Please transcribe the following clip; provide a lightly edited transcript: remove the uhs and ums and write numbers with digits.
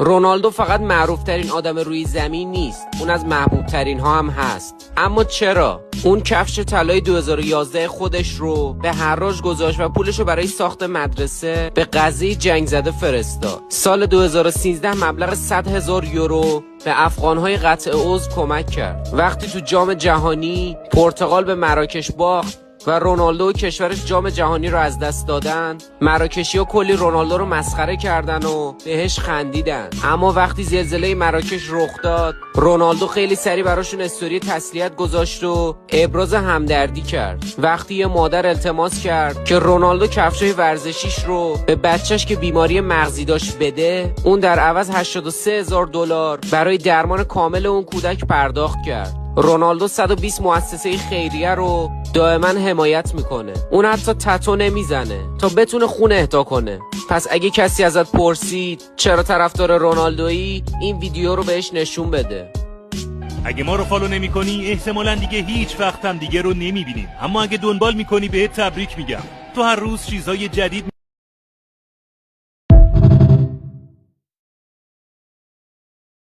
رونالدو فقط معروف ترین آدم روی زمین نیست، اون از محبوب ترین ها هم هست. اما چرا؟ اون کفش طلای 2011 خودش رو به حراج گذاشت و پولش رو برای ساخت مدرسه به غزه جنگ زده فرستاد. سال 2013 مبلغ 100,000 یورو به افغانهای قطع عضو کمک کرد. وقتی تو جام جهانی پرتغال به مراکش باخت و رونالدو و کشورش جام جهانی رو از دست دادن، مراکشی‌ها کلی رونالدو رو مسخره کردن و بهش خندیدن. اما وقتی زلزله مراکش رخ داد، رونالدو خیلی سریع براشون استوری تسلیت گذاشت و ابراز همدردی کرد. وقتی یه مادر التماس کرد که رونالدو کفشای ورزشیش رو به بچهش که بیماری مغزی داشت بده، اون در عوض 83,000 دلار برای درمان کامل اون کودک پرداخت کرد. رونالدو 120 مؤسسه خیریه رو دائما حمایت میکنه. اون حتی تتو نمیزنه تا بتونه خون اهدا کنه. پس اگه کسی ازت پرسید چرا طرفدار رونالدویی، این ویدیو رو بهش نشون بده. اگه ما رو فالو نمی کنی احتمالاً دیگه هیچ وقت هم دیگه رو نمی بینیم. اما اگه دنبال میکنی بهت تبریک میگم. تو هر روز چیزهای جدید